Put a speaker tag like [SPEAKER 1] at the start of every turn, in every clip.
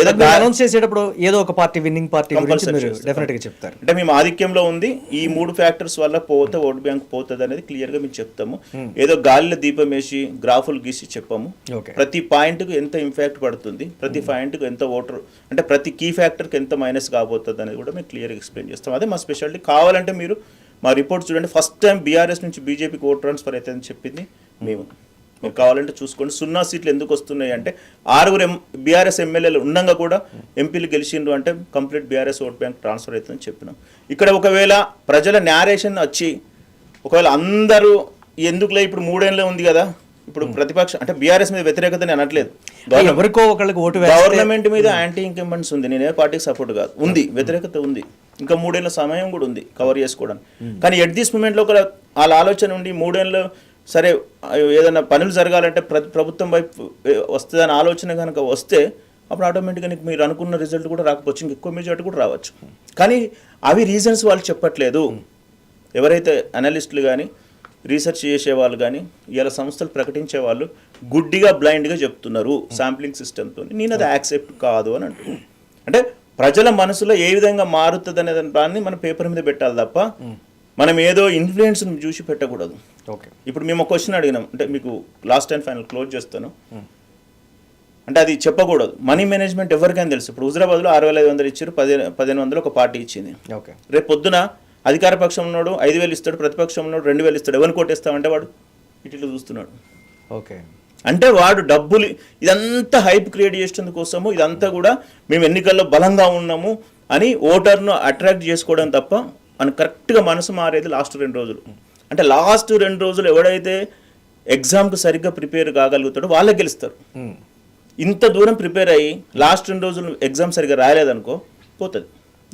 [SPEAKER 1] ఏదో
[SPEAKER 2] అనౌన్స్ చేసేటప్పుడు ఏదో ఒక పార్టీ విన్నింగ్ పార్టీ గురించి మీరు డెఫినెట్ గా చెప్తారు.
[SPEAKER 1] అంటే మేము ఆధిక్యంలో ఉంది, ఈ 3 ఫ్యాక్టర్స్ వల్ల పోతే ఓట్ బ్యాంక్ పోతుంది అనేది క్లియర్ గా మేము చెప్తాము. ఏదో గాలిలో దీపం వేసి గ్రాఫులు గీసి చెప్పాము. ప్రతి పాయింట్ కు ఎంత ఇంపాక్ట్ పడుతుంది, ప్రతి పాయింట్ కు ఎంత ఓటర్, అంటే ప్రతి కీ ఫ్యాక్టర్ కి ఎంత మైనస్ కాబోతుంది అనేది కూడా మేము క్లియర్ గా ఎక్స్ప్లెయిన్ చేస్తాం. అదే మా స్పెషాలిటీ. కావాలంటే మీరు మా రిపోర్ట్ చూడండి. ఫస్ట్ టైం బీఆర్ఎస్ నుంచి బీజేపీకి ఓట్ ట్రాన్స్ఫర్ అవుతుందని చెప్పింది మేము. మీరు కావాలంటే చూసుకోండి. 0 సీట్లు ఎందుకు వస్తున్నాయి అంటే 6 బీఆర్ఎస్ ఎమ్మెల్యేలు ఉండగా కూడా ఎంపీలు గెలిచిండ్రు అంటే complete BRS vote bank transfer అవుతుందని చెప్పినాం. ఇక్కడ ఒకవేళ ప్రజల న్యారేషన్ వచ్చి ఒకవేళ అందరూ ఎందుకులే ఇప్పుడు 3 ఏళ్ళే ఉంది కదా, ఇప్పుడు ప్రతిపక్షం అంటే బీఆర్ఎస్ మీద వ్యతిరేకత నేను అనట్లేదు,
[SPEAKER 2] ఎవరికో ఒకళ్ళకి ఓటు
[SPEAKER 1] గవర్నమెంట్ మీద యాంటీ ఇంకంబెంట్స్ ఉంది, నేనే పార్టీకి సపోర్ట్ కాదు, ఉంది వ్యతిరేకత ఉంది, ఇంకా 3 ఏళ్ళ సమయం కూడా ఉంది కవర్ చేసుకోవడానికి. కానీ ఎట్ దిస్ మూమెంట్లో ఒక వాళ్ళ ఆలోచన ఉండి 3 ఏళ్ళు సరే ఏదైనా పనులు జరగాలంటే ప్రభుత్వం వైపు వస్తుందని ఆలోచన కనుక వస్తే అప్పుడు ఆటోమేటిక్గా మీరు అనుకున్న రిజల్ట్ కూడా రాకపోవచ్చు, ఇంకెక్కువ మెజార్టీ కూడా రావచ్చు. కానీ అవి రీజన్స్ వాళ్ళు చెప్పట్లేదు. ఎవరైతే అనలిస్టులు కానీ రీసెర్చ్ చేసేవాళ్ళు కానీ ఇలా సంస్థలు ప్రకటించే వాళ్ళు గుడ్డిగా బ్లైండ్గా చెప్తున్నారు శాంప్లింగ్ సిస్టమ్తో. నేను అది యాక్సెప్ట్ కాదు అని అంటున్నాను. అంటే ప్రజల మనసులో ఏ విధంగా మారుతుంది అనే దాన్ని మనం పేపర్ మీద పెట్టాలి తప్ప మనం ఏదో ఇన్ఫ్లుయెన్స్ చూసి పెట్టకూడదు.
[SPEAKER 2] ఓకే,
[SPEAKER 1] ఇప్పుడు మేము ఒక క్వశ్చన్ అడిగినాం, అంటే మీకు లాస్ట్ అండ్ ఫైనల్ క్లోజ్ చేస్తాను, అంటే అది చెప్పకూడదు. మనీ మేనేజ్మెంట్ ఎవరికైనా తెలుసు. ఇప్పుడు హుజరాబాద్లో 6500 ఇచ్చారు, 1500 ఒక పార్టీ ఇచ్చింది.
[SPEAKER 2] ఓకే,
[SPEAKER 1] రేపు పొద్దున అధికార పక్షం ఉన్నాడు 5000 ఇస్తాడు, ప్రతిపక్షం ఉన్నాడు 2000 ఇస్తాడు, ఎవరిని కొట్టేస్తామంటే వాడు ఇట్లా చూస్తున్నాడు.
[SPEAKER 2] ఓకే,
[SPEAKER 1] అంటే వాడు డబ్బులు ఇదంతా హైప్ క్రియేట్ చేసేందుకు కోసము ఇదంతా కూడా మేము ఎన్నికల్లో బలంగా ఉన్నాము అని ఓటర్ను అట్రాక్ట్ చేసుకోవడం తప్ప అని కరెక్ట్గా మనసు మారేది లాస్ట్ 2 రోజులు. అంటే లాస్ట్ 2 రోజులు ఎవడైతే ఎగ్జామ్కి సరిగ్గా ప్రిపేర్ కాగలుగుతాడో వాళ్ళే గెలుస్తారు. ఇంత దూరం ప్రిపేర్ అయ్యి లాస్ట్ 2 రోజులు ఎగ్జామ్ సరిగ్గా రాయలేదనుకో పోతుంది,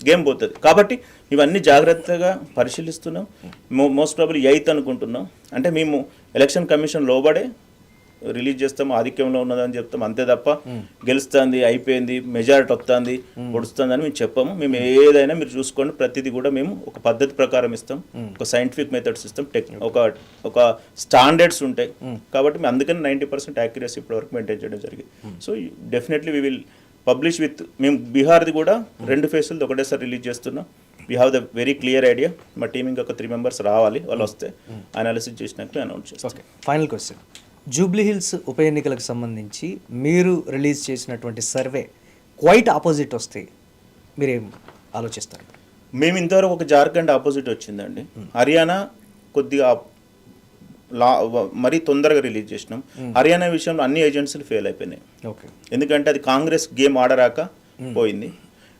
[SPEAKER 1] గేమ్ పోతుంది. కాబట్టి ఇవన్నీ జాగ్రత్తగా పరిశీలిస్తున్నాం. మోస్ట్ ప్రాబబ్లీ 8th అనుకుంటున్నాం. అంటే మేము ఎలక్షన్ కమిషన్ లోబడే రిలీజ్ చేస్తాము, ఆధిక్యంలో ఉన్నదని చెప్తాం, అంతే తప్ప గెలుస్తుంది అయిపోయింది మెజారిటీ వస్తుంది పొడుస్తుంది అని మేము చెప్పాము. మేము ఏదైనా మీరు చూసుకోండి, ప్రతిదీ కూడా మేము ఒక పద్ధతి ప్రకారం ఇస్తాం, ఒక సైంటిఫిక్ మెథడ్స్ ఇస్తాం, ఒక స్టాండర్డ్స్ ఉంటాయి. కాబట్టి మేము అందుకని 90% యాక్యురసీ ఇప్పటివరకు మెయింటైన్ చేయడం జరిగింది. So definitely we will publish with, మేము బీహార్ది కూడా 2 ఫేసులది ఒకటేసారి రిలీజ్ చేస్తున్నాం. We have the very clear idea. మా టీం ఇంకొక 3 మెంబర్స్ రావాలి, వాళ్ళు వస్తే అనాలిసిస్ చేసినాక అనౌన్స్ చేస్తాం.
[SPEAKER 2] Okay, final question. Jubilee hills ఉప ఎన్నికలకు సంబంధించి మీరు రిలీజ్ చేసినటువంటి సర్వే క్వైట్ ఆపోజిట్ వస్తే మీరేం ఆలోచిస్తారు?
[SPEAKER 1] మేము ఇంతవరకు ఒక జార్ఖండ్ ఆపోజిట్ వచ్చిందండి. హర్యానా కొద్దిగా మరీ తొందరగా రిలీజ్ చేసినాం. హర్యానా విషయంలో అన్ని ఏజెన్సీలు ఫెయిల్ అయిపోయినాయి.
[SPEAKER 2] ఓకే,
[SPEAKER 1] ఎందుకంటే అది కాంగ్రెస్ గేమ్ ఆడరాక పోయింది.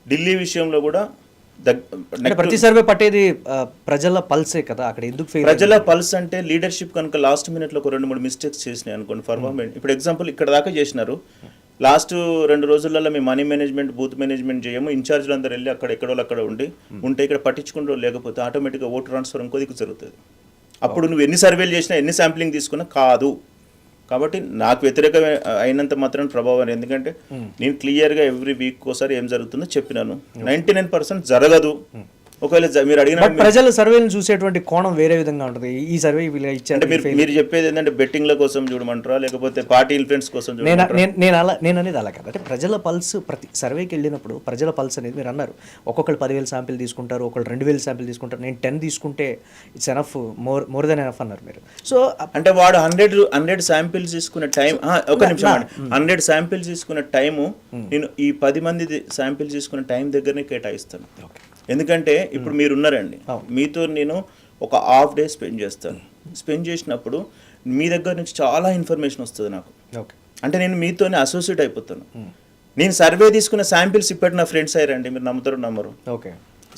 [SPEAKER 1] ఢిల్లీ విషయంలో కూడా
[SPEAKER 2] ప్రతి సర్వే పట్టేది ప్రజల పల్సే కదా, అక్కడ ఎందుకు
[SPEAKER 1] ప్రజల పల్స్ అంటే లీడర్షిప్ కనుక లాస్ట్ మినిట్లో ఒక 2-3 మిస్టేక్స్ చేసినాయి అనుకోండి పర్ఫార్మెన్స్. ఇప్పుడు ఎగ్జాంపుల్ ఇక్కడ దాకా చేసినారు, లాస్ట్ 2 రోజులలో మేము మనీ మేనేజ్మెంట్ బూత్ మేనేజ్మెంట్ చేయము, ఇన్ఛార్జ్లు అందరూ వెళ్ళి అక్కడ ఎక్కడో అక్కడ ఉంటే ఇక్కడ పట్టించుకుంటూ లేకపోతే ఆటోమేటిక్గా ఓటు ట్రాన్స్ఫర్ ఇంకో దిక్కు జరుగుతుంది. అప్పుడు నువ్వు ఎన్ని సర్వేలు చేసినా ఎన్ని శాంప్లింగ్ తీసుకున్నా కాదు. కాబట్టి నాకు వ్యతిరేకం అయినంత మాత్రం ప్రభావం. ఎందుకంటే నేను క్లియర్గా ఎవ్రీ వీక్ ఒకసారి ఏం జరుగుతుందో చెప్పినాను. 99% జరగదు. ఒకవేళ మీరు అడిగిన
[SPEAKER 2] ప్రజల సర్వేలను చూసేటువంటి కోణం వేరే విధంగా ఉంటుంది. ఈ సర్వే
[SPEAKER 1] అంటే మీరు చెప్పేది ఏంటంటే బెట్టింగ్ల కోసం చూడమంటారా లేకపోతే పార్టీ ఇన్ఫ్లుయెన్స్ కోసం?
[SPEAKER 2] నేను అనేది అలా కదా. అంటే ప్రజల పల్స్ ప్రతి సర్వేకి వెళ్ళినప్పుడు ప్రజల పల్స్ అనేది మీరు అన్నారు, ఒక్కొక్కరు 10,000 శాంపిల్ తీసుకుంటారు, ఒకళ్ళు 2,000 శాంపిల్ తీసుకుంటారు, నేను 10 తీసుకుంటే it's enough, more than enough అన్నారు మీరు. సో
[SPEAKER 1] అంటే వాడు 100 శాంపిల్స్ తీసుకున్న టైం, ఒక నిమిషం, 100 శాంపిల్స్ తీసుకున్న టైము నేను ఈ 10 మంది శాంపిల్స్ తీసుకున్న టైం దగ్గరనే కేటాయిస్తాను. ఎందుకంటే ఇప్పుడు మీరు ఉన్నారండి, మీతో నేను ఒక హాఫ్ డే స్పెండ్ చేస్తాను. స్పెండ్ చేసినప్పుడు మీ దగ్గర నుంచి చాలా ఇన్ఫర్మేషన్ వస్తుంది నాకు. అంటే నేను మీతోనే అసోసియేట్ అయిపోతాను. నేను సర్వే తీసుకున్న శాంపిల్స్ ఇప్పటి నా ఫ్రెండ్స్ అయ్యారండి, మీరు నమ్ముతారు నమ్మరు.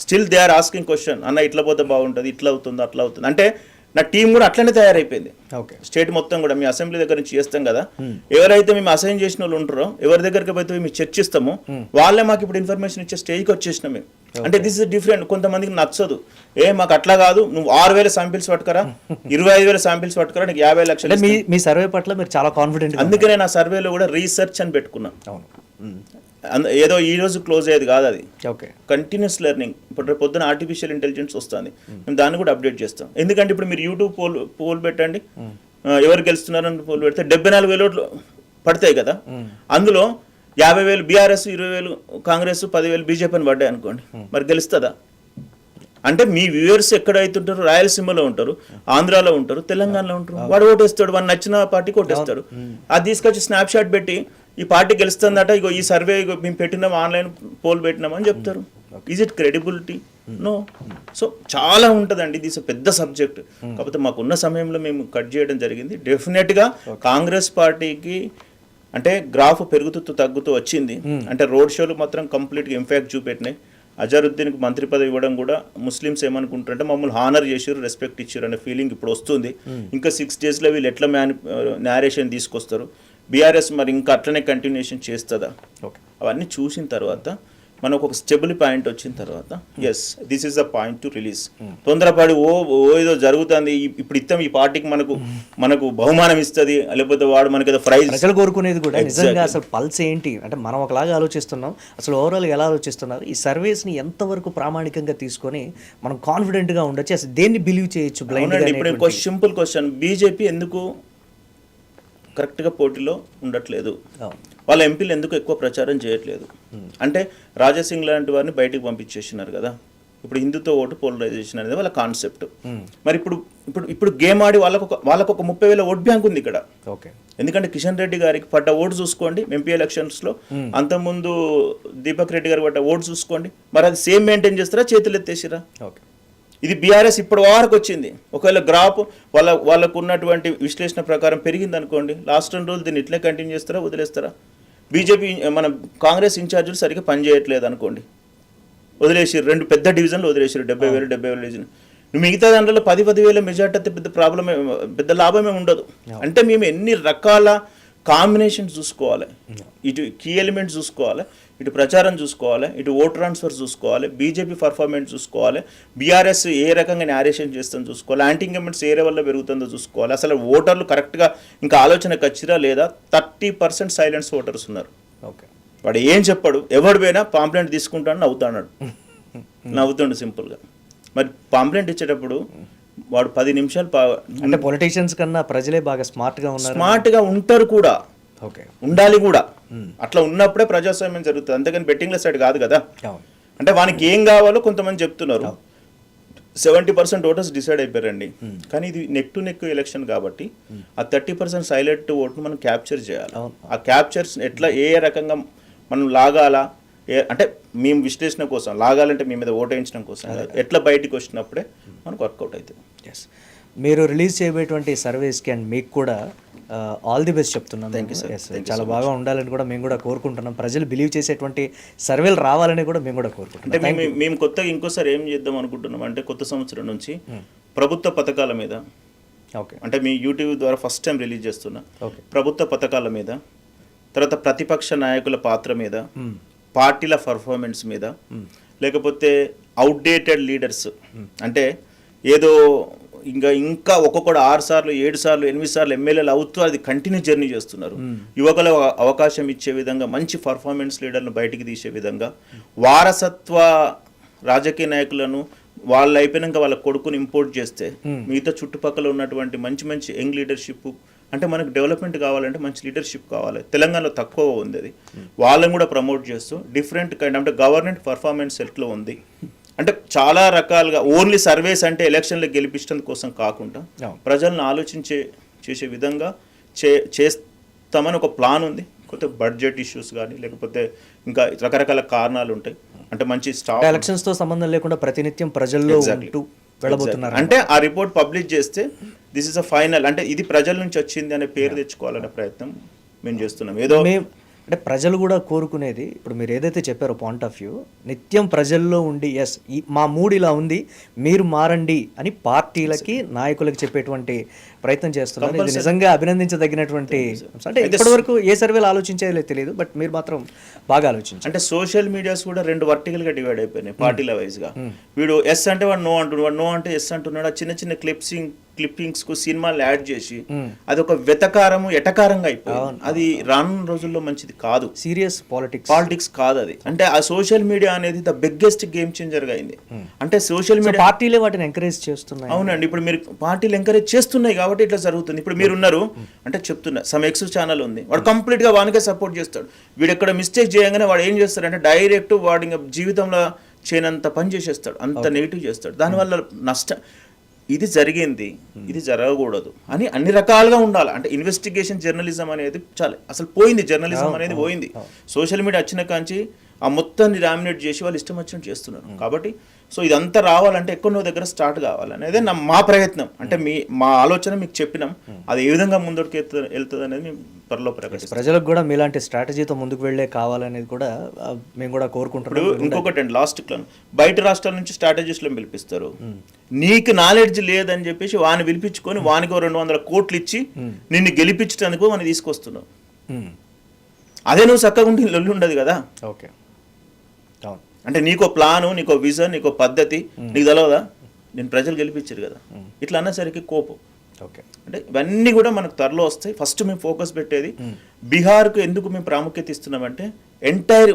[SPEAKER 1] Still they are asking question, అన్న ఇట్లా పోతే బాగుంటుంది, ఇట్లా అవుతుంది, అట్లా అవుతుంది. అంటే నా టీం కూడా అట్లనే తయారైపోయింది. స్టేట్ మొత్తం కూడా మీ అసెంబ్లీ దగ్గర నుంచి చేస్తాం కదా, ఎవరైతే మేము అసైన్ చేసిన వాళ్ళు ఉంటారో ఎవరి దగ్గరికి పోతే మేము చర్చిస్తామో వాళ్ళే మాకు ఇప్పుడు ఇన్ఫర్మేషన్ ఇచ్చే స్టేజ్కి వచ్చేసినాం మేము. అంటే దిస్ ఇస్ డిఫరెంట్. కొంతమందికి నచ్చదు, మాకు అట్లా కాదు, నువ్వు 6,000 శాంపిల్స్ పట్టుకరా, 25,000 శాంపిల్స్ పట్టుకరా, నీకు 50 లక్షలు.
[SPEAKER 2] మీ సర్వే పట్ల మీరు చాలా కాన్ఫిడెంట్.
[SPEAKER 1] అందుకనే నా సర్వేలో కూడా రీసెర్చ్ అని పెట్టుకున్నా. ఏదో ఈ రోజు క్లోజ్ అయ్యేది కాదు, అది కంటిన్యూస్ లెర్నింగ్. ఇప్పుడు రేపు పొద్దున ఆర్టిఫిషియల్ ఇంటెలిజెన్స్ వస్తుంది, మేము దాన్ని కూడా అప్డేట్ చేస్తాం. ఎందుకంటే ఇప్పుడు మీరు యూట్యూబ్ పోల్ పెట్టండి, ఎవరు గెలుస్తున్నారని పోల్ పెడితే 74,000 ఓట్లు పడతాయి కదా. అందులో 50,000 బీఆర్ఎస్, 20,000 కాంగ్రెస్, 10,000 బీజేపీ అని పడ్డాయి అనుకోండి, మరి గెలుస్తుందా? అంటే మీ వ్యూవర్స్ ఎక్కడైతుంటారు, రాయలసీమలో ఉంటారు, ఆంధ్రాలో ఉంటారు, తెలంగాణలో ఉంటారు, వాడు ఓటేస్తాడు, వాడు నచ్చిన పార్టీకి ఓటేస్తాడు. అది తీసుకొచ్చి స్నాప్ షాట్ పెట్టి ఈ పార్టీ గెలుస్తుందట, ఇగో ఈ సర్వే మేము పెట్టినాం, ఆన్లైన్ పోల్ పెట్టినాం అని చెప్తారు. Is it credibility? No. So చాలా ఉంటుందండి, ఇది పెద్ద సబ్జెక్ట్. కాకపోతే మాకున్న సమయంలో మేము కట్ చేయడం జరిగింది. డెఫినెట్గా కాంగ్రెస్ పార్టీకి అంటే గ్రాఫ్ పెరుగుతూ తగ్గుతూ వచ్చింది. అంటే రోడ్ షోలు మాత్రం కంప్లీట్గా ఇంపాక్ట్ చూపెట్టినాయి. అజరుద్దీన్కి మంత్రి పదవి ఇవ్వడం కూడా ముస్లిమ్స్ ఏమనుకుంటారంటే మమ్మల్ని హానర్ చేసారు, రెస్పెక్ట్ ఇచ్చారు అనే ఫీలింగ్ ఇప్పుడు వస్తుంది. ఇంకా 6 daysలో వీళ్ళు ఎట్లా నేరేషన్ తీసుకొస్తారు, బీఆర్ఎస్ మరి ఇంకా అట్లనే కంటిన్యూషన్ చేస్తుందా, అవన్నీ చూసిన తర్వాత మనకు ఒక స్టెబుల్ పాయింట్ వచ్చిన తర్వాత yes this is the point to release. తొందరపడి ఓ ఏదో జరుగుతుంది ఇప్పుడు ఇస్తాం ఈ పార్టీకి మనకు బహుమానం ఇస్తుంది, లేకపోతే వాడు మనకి ఏదో ప్రైజ్.
[SPEAKER 2] ప్రజలు కోరుకునేది కూడా నిజంగా అసలు పల్స్ ఏంటి అంటే మనం ఒకలాగా ఆలోచిస్తున్నాం, అసలు ఓవరాల్గా ఎలా ఆలోచిస్తున్నారు, ఈ సర్వేస్ని ఎంతవరకు ప్రామాణికంగా తీసుకొని మనం కాన్ఫిడెంట్గా ఉండొచ్చు, అసలు దేన్ని బిలీవ్ చేయొచ్చు బ్లైండ్.
[SPEAKER 1] ఇప్పుడు సింపుల్ క్వశ్చన్, బీజేపీ ఎందుకు కరెక్ట్గా పోటీలో ఉండట్లేదు, వాళ్ళ ఎంపీలు ఎందుకు ఎక్కువ ప్రచారం చేయట్లేదు అంటే రాజాసింగ్ లాంటి వారిని బయటకు పంపించేసినారు కదా. ఇప్పుడు హిందుత్వ ఓటు పోలరైజేషన్ అనేది వాళ్ళ కాన్సెప్ట్. మరి ఇప్పుడు గేమ్ ఆడి వాళ్ళకు ఒక 30,000 ఓట్ బ్యాంక్ ఉంది ఇక్కడ. ఎందుకంటే కిషన్ రెడ్డి గారికి పడ్డ ఓటు చూసుకోండి ఎంపీ ఎలక్షన్స్లో, అంతకుముందు దీపక్ రెడ్డి గారికి పడ్డ ఓటు చూసుకోండి, మరి అది సేమ్ మెయింటైన్ చేస్తారా, చేతులు ఎత్తేసిరా? ఇది బీఆర్ఎస్ ఇప్పటి వరకు వచ్చింది. ఒకవేళ గ్రాఫ్ వాళ్ళకు ఉన్నటువంటి విశ్లేషణ ప్రకారం పెరిగింది అనుకోండి, లాస్ట్ 2 రోజులు దీన్ని ఇట్లే కంటిన్యూ చేస్తారా, వదిలేస్తారా? బీజేపీ మన కాంగ్రెస్ ఇన్ఛార్జీలు సరిగ్గా పనిచేయట్లేదు అనుకోండి, వదిలేసారు. 2 పెద్ద డివిజన్లు వదిలేసారు, 70,000 డివిజన్. మిగతా దాంట్లో 10,000 మెజార్టీ అయితే పెద్ద ప్రాబ్లమే, పెద్ద లాభమే ఉండదు. అంటే మేము ఎన్ని రకాల కాంబినేషన్స్ చూసుకోవాలి, ఇటు కీ ఎలిమెంట్స్ చూసుకోవాలి, ఇటు ప్రచారం చూసుకోవాలి, ఇటు ఓట్ ట్రాన్స్ఫర్ చూసుకోవాలి, బీజేపీ పర్ఫార్మెన్స్ చూసుకోవాలి, బీఆర్ఎస్ ఏ రకంగా నేరేషన్ చేస్తుందో చూసుకోవాలి, యాంటీ ఇంకమెంట్స్ ఏ లెవెల్లో పెరుగుతుందో చూసుకోవాలి, అసలు ఓటర్లు కరెక్ట్గా ఇంకా ఆలోచనకు వచ్చిరా లేదా. 30% సైలెన్స్ ఓటర్స్ ఉన్నారు. వాడు ఏం చెప్పాడు, ఎవడు పోయినా పాంప్లెంట్ తీసుకుంటాను నవ్వుతుండు సింపుల్గా. మరి పాంప్లెంట్ ఇచ్చేటప్పుడు వాడు 10 నిమిషాలు
[SPEAKER 2] అంటే పొలిటీషియన్స్ కన్నా ప్రజలే బాగా స్మార్ట్గా
[SPEAKER 1] ఉంటారు కూడా, ఉండాలి కూడా. అట్లా ఉన్నప్పుడే ప్రజాస్వామ్యం జరుగుతుంది, అంతేగాని బెట్టింగ్ల సైడ్ కాదు కదా. అంటే వానికి ఏం కావాలో కొంతమంది చెప్తున్నారు. 70% ఓటర్స్ డిసైడ్ అయిపోయారండి, కానీ ఇది నెక్ టు నెక్ ఎలక్షన్ కాబట్టి ఆ 30% సైలెంట్ ఓట్ను మనం క్యాప్చర్ చేయాలి. ఆ క్యాప్చర్స్ ఎట్లా ఏ రకంగా మనం లాగాలా అంటే మేము విశ్లేషణ కోసం లాగాలంటే మీ మీద ఓటేయించడం కోసం ఎట్లా బయటికి వచ్చినప్పుడే మనకు వర్కౌట్ అవుతుంది.
[SPEAKER 2] మీరు రిలీజ్ చేయబోయేటువంటి సర్వేస్కి అండ్ మీకు కూడా ఆల్ ది బెస్ట్ చెప్తున్నాను. చాలా బాగా ఉండాలని కూడా మేము కూడా కోరుకుంటున్నాం. ప్రజలు బిలీవ్ చేసేటువంటి సర్వేలు రావాలని కూడా మేము కూడా కోరుకుంటున్నాం.
[SPEAKER 1] అంటే మేము కొత్తగా ఇంకోసారి ఏం చేద్దాం అనుకుంటున్నాం అంటే కొత్త సంవత్సరం నుంచి ప్రభుత్వ పథకాల మీద, అంటే మీ యూట్యూబ్ ద్వారా ఫస్ట్ టైం రిలీజ్ చేస్తున్నా, ప్రభుత్వ పథకాల మీద, తర్వాత ప్రతిపక్ష నాయకుల పాత్ర మీద, పార్టీల పర్ఫార్మెన్స్ మీద, లేకపోతే అవుట్డేటెడ్ లీడర్స్ అంటే ఏదో ఇంకా ఒక్కొక్కడు 6 సార్లు 7 సార్లు 8 సార్లు ఎమ్మెల్యేలు అవుతూ అది కంటిన్యూ జర్నీ చేస్తున్నారు. యువకుల అవకాశం ఇచ్చే విధంగా, మంచి పర్ఫార్మెన్స్ లీడర్లను బయటికి తీసే విధంగా, వారసత్వ రాజకీయ నాయకులను వాళ్ళు అయిపోయినాక వాళ్ళ కొడుకుని ఇంపోర్ట్ చేస్తే మిగతా చుట్టుపక్కల ఉన్నటువంటి మంచి యంగ్ లీడర్షిప్, అంటే మనకు డెవలప్మెంట్ కావాలంటే మంచి లీడర్షిప్ కావాలి. తెలంగాణలో తక్కువ ఉంది అది, వాళ్ళని కూడా ప్రమోట్ చేస్తూ డిఫరెంట్ కైండ్ అంటే గవర్నమెంట్ పర్ఫార్మెన్స్ ఎట్లా ఉంది అంటే చాలా రకాలుగా, ఓన్లీ సర్వేస్ అంటే ఎలక్షన్లో గెలిపించడం కోసం కాకుండా ప్రజలను చేసే విధంగా చేస్తామని ఒక ప్లాన్ ఉంది. కొత్త బడ్జెట్ ఇష్యూస్ కానీ లేకపోతే ఇంకా రకరకాల కారణాలు ఉంటాయి. అంటే మంచి స్టాఫ్,
[SPEAKER 2] ఎలక్షన్స్తో సంబంధం లేకుండా ప్రతినిత్యం ప్రజల్లో ఉంటూ వెళ్ళబోతున్నారు.
[SPEAKER 1] అంటే ఆ రిపోర్ట్ పబ్లిష్ చేస్తే దిస్ ఇస్ అ ఫైనల్, అంటే ఇది ప్రజల నుంచి వచ్చింది అనే పేరు తెచ్చుకోవాలనే ప్రయత్నం మేము చేస్తున్నాం. ఏదో
[SPEAKER 2] అంటే ప్రజలు కూడా కోరుకునేది, ఇప్పుడు మీరు ఏదైతే చెప్పారో పాయింట్ ఆఫ్ వ్యూ, నిత్యం ప్రజల్లో ఉండి ఎస్ మా మూడు ఇలా ఉంది మీరు మారండి అని పార్టీలకి నాయకులకి చెప్పేటువంటి ప్రయత్నం చేస్తున్నారు. ఇది నిజంగా అభినందించదగినటువంటి. అంటే ఇప్పటివరకు ఏ సర్వేలు ఆలోచించేది తెలియదు, బట్ మీరు మాత్రం బాగా ఆలోచించారు.
[SPEAKER 1] అంటే సోషల్ మీడియాస్ కూడా 2 వర్టికల్గా డివైడ్ అయిపోయినాయి పార్టీల వైజ్గా. వీడు ఎస్ అంటే వాడు నో అంటున్నాడు, వాడు నో అంటే ఎస్ అంటున్నాడు. ఆ చిన్న క్లిప్సింగ్ క్లిప్పింగ్స్ కు సినిమాలు యాడ్ చేసి అది ఒక వెతకారము ఎటకారంగా అయిపోయింది. అది రానున్న రోజుల్లో మంచిది కాదు,
[SPEAKER 2] సీరియస్
[SPEAKER 1] పాలిటిక్స్ కాదు అది. అంటే ఆ సోషల్ మీడియా అనేది ద బిగ్గెస్ట్ గేమ్ చేంజర్ గా అయింది. అంటే సోషల్ మీడియా
[SPEAKER 2] పార్టీలే వాటిని ఎంకరేజ్ చేస్తున్నాయి.
[SPEAKER 1] అవునండి, ఇప్పుడు మీరు పార్టీలు ఎంకరేజ్ చేస్తున్నాయి కాబట్టి ఇట్లా జరుగుతుంది. ఇప్పుడు మీరు ఉన్నారు అంటే చెప్తున్నా, సమ్ ఎక్స్ ఛానల్ ఉంది, వాడు కంప్లీట్ గా వానికే సపోర్ట్ చేస్తాడు. వీడు ఎక్కడ మిస్టేక్ చేయగానే వాడు ఏం చేస్తాడంటే డైరెక్ట్ వాడు ఇంకా జీవితంలో చేయనంత పని చేసేస్తాడు, అంత నెగిటివ్ చేస్తాడు. దానివల్ల నష్టం. ఇది జరిగింది, ఇది జరగకూడదు అని అన్ని రకాలుగా ఉండాలి. అంటే ఇన్వెస్టిగేషన్ జర్నలిజం అనేది చాలా అసలు పోయింది, జర్నలిజం అనేది పోయింది. సోషల్ మీడియా వచ్చిన కాంచి ఆ మొత్తాన్ని డామినేట్ చేసి వాళ్ళు ఇష్టం వచ్చినట్టు చేస్తున్నారు. కాబట్టి సో ఇదంతా రావాలంటే ఎక్కడో దగ్గర స్టార్ట్ కావాలనేదే మా ప్రయత్నం. అంటే మా ఆలోచన మీకు చెప్పినాం, అది ఏ విధంగా ముందుకు వెళ్తుంది అనేది మేము త్వరలో ప్రకటిస్తాం.
[SPEAKER 2] ప్రజలకు కూడా మీలాంటి స్ట్రాటజీతో ముందుకు వెళ్ళే కావాలనేది కూడా మేము కూడా కోరుకుంటున్నాం.
[SPEAKER 1] ఇంకొకటి అండి, లాస్ట్ క్లాన్ బయట రాష్ట్రాల నుంచి స్ట్రాటజిస్టులను పిలిపిస్తారు. నీకు నాలెడ్జ్ లేదని చెప్పేసి వాని పిలిపించుకొని వానికి 200 కోట్లు ఇచ్చి నిన్ను గెలిపించడానికి వాడిని తీసుకొస్తున్నావు. అదే నువ్వు చక్కగా ఉండి లొల్లి ఉండదు కదా.
[SPEAKER 2] ఓకే,
[SPEAKER 1] అంటే నీకో ప్లాను, నీకో విజన్, నీకో పద్ధతి నీకు తెలవదా? నేను ప్రజలు గెలిపించారు కదా, ఇట్లా అన్నసరికి కోపం.
[SPEAKER 2] ఓకే,
[SPEAKER 1] అంటే ఇవన్నీ కూడా మనకు త్వరలో వస్తాయి. ఫస్ట్ మేము ఫోకస్ పెట్టేది బీహార్కు. ఎందుకు మేము ప్రాముఖ్యత ఇస్తున్నామంటే ఎంటైర్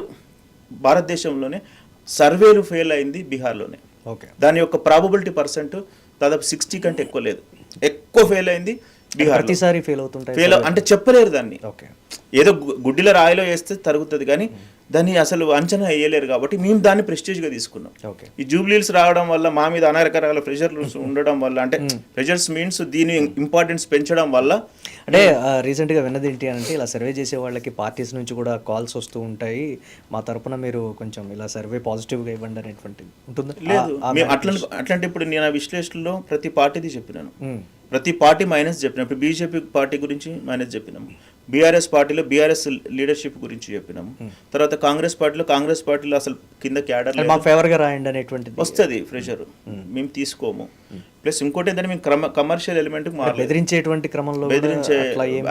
[SPEAKER 1] భారతదేశంలోనే సర్వేలు ఫెయిల్ అయింది బీహార్లోనే.
[SPEAKER 2] ఓకే,
[SPEAKER 1] దాని యొక్క ప్రాబబిలిటీ పర్సెంట్ దాదాపు 60 కంటే ఎక్కువ లేదు, ఎక్కువ ఫెయిల్ అయింది బీహార్.
[SPEAKER 2] ప్రతిసారి ఫెయిల్ అవుతుంటాయి,
[SPEAKER 1] ఫెయిల్ అంటే చెప్పలేరు దాన్ని.
[SPEAKER 2] ఓకే,
[SPEAKER 1] ఏదో గుడ్డిలో రాయిలో వేస్తే తరుగుతుంది కానీ దాన్ని అసలు అంచనా వేయలేరు. కాబట్టి మేము దాన్ని ప్రెస్టీజ్గా తీసుకున్నాం.
[SPEAKER 2] ఓకే,
[SPEAKER 1] ఈ జూబ్లీస్ రావడం వల్ల మా మీద అనేక రకాల ప్రెషర్స్ ఉండడం వల్ల, అంటే ప్రెషర్స్ మీన్స్ దీని ఇంపార్టెన్స్ పెంచడం వల్ల.
[SPEAKER 2] అంటే రీసెంట్గా విన్నది ఏంటి అంటే ఇలా సర్వే చేసే వాళ్ళకి పార్టీస్ నుంచి కూడా కాల్స్ వస్తూ ఉంటాయి, మా తరపున మీరు కొంచెం ఇలా సర్వే పాజిటివ్గా ఇవ్వండి అనేటువంటి ఉంటుంది.
[SPEAKER 1] లేదు, మేము అట్లాంటి ఇప్పుడు నేను ఆ విశ్లేషణలో ప్రతి పార్టీది చెప్పినాను, ప్రతి పార్టీ మైనస్ చెప్పినాం. ఇప్పుడు బీజేపీ పార్టీ గురించి మైనస్ చెప్పినాము, బీఆర్ఎస్ పార్టీలో బీఆర్ఎస్ లీడర్షిప్ గురించి చెప్పినాము, తర్వాత కాంగ్రెస్ పార్టీలో అసలు కింద క్యాడర్
[SPEAKER 2] మా ఫేవర్గా రాయండి అనేటువంటిది
[SPEAKER 1] వస్తుంది ప్రెషర్, మేము తీసుకోము. ప్లస్ ఇంకోటి ఏంటంటే మేము కమర్షియల్ ఎలిమెంట్
[SPEAKER 2] బెదిరించేటువంటి క్రమంలో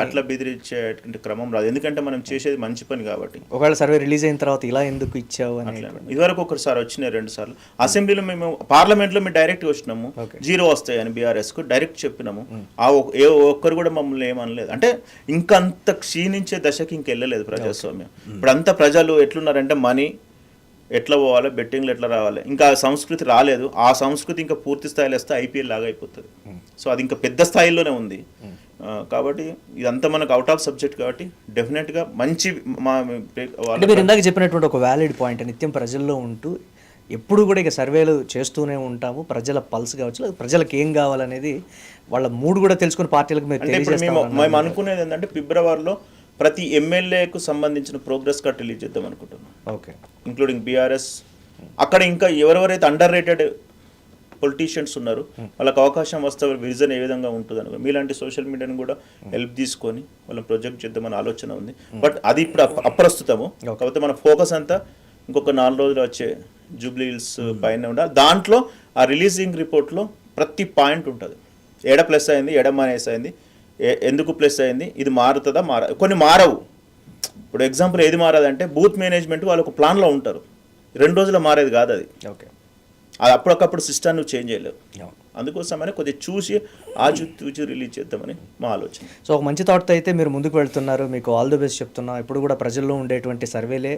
[SPEAKER 1] అట్లా బెదిరించేటువంటి క్రమం రాదు, ఎందుకంటే మనం చేసేది మంచి పని కాబట్టి.
[SPEAKER 2] ఒకవేళ సర్వే రిలీజ్ అయిన తర్వాత ఇలా ఎందుకు ఇచ్చావు అని
[SPEAKER 1] ఇదివరకు ఒకసారి వచ్చినాయి 2 సార్లు. అసెంబ్లీలో మేము పార్లమెంట్లో మేము డైరెక్ట్ వచ్చినాము, 0 వస్తాయి అని బీఆర్ఎస్ కు డైరెక్ట్ చెప్పినాము. ఏ ఒక్కరు కూడా మమ్మల్ని ఏమనలేదు. అంటే ఇంకంత క్షీణించే దశకి ఇంకెళ్ళలేదు ప్రజాస్వామ్యం. ఇప్పుడు అంతా ప్రజలు ఎట్లున్నారంటే మనీ ఎట్లా పోవాలి, బెట్టింగ్లు ఎట్లా రావాలి, ఇంకా సంస్కృతి రాలేదు. ఆ సంస్కృతి ఇంకా పూర్తి స్థాయిలో వస్తే ఐపీఎల్ లాగా అయిపోతుంది. సో అది ఇంకా పెద్ద స్థాయిలోనే ఉంది. కాబట్టి ఇదంతా మనకు అవుట్ ఆఫ్ సబ్జెక్ట్ కాబట్టి డెఫినెట్గా మంచి
[SPEAKER 2] మీరు ఇందాక చెప్పినటువంటి ఒక వ్యాలిడ్ పాయింట్, నిత్యం ప్రజల్లో ఉంటూ ఎప్పుడు కూడా ఇక సర్వేలు చేస్తూనే ఉంటాము. ప్రజల పల్స్ కావచ్చు, ప్రజలకు ఏం కావాలనేది వాళ్ళ మూడు కూడా తెలుసుకుని పార్టీలకు
[SPEAKER 1] మేము అనుకునేది ఏంటంటే ఫిబ్రవరిలో ప్రతి ఎమ్మెల్యేకు సంబంధించిన ప్రోగ్రెస్ కార్డ్ రిలీజ్ చేద్దాం అనుకుంటున్నాం.
[SPEAKER 2] Okay,
[SPEAKER 1] including BRS. అక్కడ ఇంకా ఎవరెవరైతే అండర్ రేటెడ్ పొలిటీషియన్స్ ఉన్నారు వాళ్ళకి అవకాశం వస్తే విజన్ ఏ విధంగా ఉంటుంది అనుకో, మీలాంటి సోషల్ మీడియాను కూడా హెల్ప్ తీసుకొని వాళ్ళని ప్రొజెక్ట్ చేద్దామని ఆలోచన ఉంది. బట్ అది ఇప్పుడు అప్రస్తుతము. కాకపోతే మన ఫోకస్ అంతా ఇంకొక 4 రోజులు వచ్చే జూబ్లీ హిల్స్ పైన ఉండాలి. దాంట్లో ఆ రిలీజింగ్ రిపోర్ట్లో ప్రతి పాయింట్ ఉంటుంది, ఏడ ప్లస్ అయింది, ఏడ మైనస్ అయింది, ఎందుకు ప్లస్ అయింది, ఇది మారుతుందా కొన్ని మారవు. ఇప్పుడు ఎగ్జాంపుల్ ఏది మారదంటే బూత్ మేనేజ్మెంట్ వాళ్ళు ఒక ప్లాన్లో ఉంటారు, 2 రోజుల్లో మారేది కాదు అది.
[SPEAKER 2] ఓకే,
[SPEAKER 1] అది అప్పటికప్పుడు సిస్టమ్ నువ్వు చేంజ్ చేయలేవు. అందుకోసమని కొద్దిగా చూసి ఆచి రిలీజ్ చేద్దామని మా ఆలోచన.
[SPEAKER 2] సో ఒక మంచి థాట్తో అయితే మీరు ముందుకు వెళ్తున్నారు, మీకు ఆల్ ది బెస్ట్ చెప్తున్నా. ఇప్పుడు కూడా ప్రజల్లో ఉండేటువంటి సర్వేలే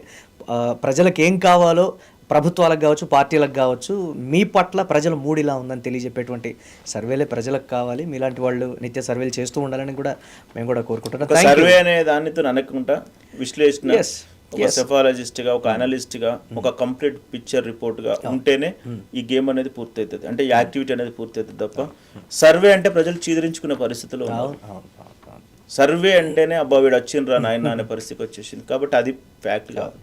[SPEAKER 2] ప్రజలకు ఏం కావాలో ప్రభుత్వాలకు కావచ్చు, పార్టీలకు కావచ్చు, మీ పట్ల ప్రజల మూడు ఇలా ఉందని తెలియజెప్పేటువంటి సర్వేలే ప్రజలకు కావాలి. మీలాంటి వాళ్ళు నిత్య సర్వేలు చేస్తూ ఉండాలని కూడా మేము కూడా కోరుకుంటున్నాం.
[SPEAKER 1] సర్వే అనే దానితో అనకుండా విశ్లేషణ, ఒక సెఫాలజిస్ట్ గా, ఒక అనలిస్ట్ గా, ఒక కంప్లీట్ పిక్చర్ రిపోర్ట్ గా ఉంటేనే ఈ గేమ్ అనేది పూర్తి అవుతుంది. అంటే ఈ యాక్టివిటీ అనేది పూర్తి అవుతుంది తప్ప సర్వే అంటే ప్రజలు చీదరించుకునే పరిస్థితిలో సర్వే అంటేనే అబ్బా వీడు వచ్చిండ్రా నాయన అనే పరిస్థితికి వచ్చేసింది. కాబట్టి అది ఫ్యాక్ట్ కాదు.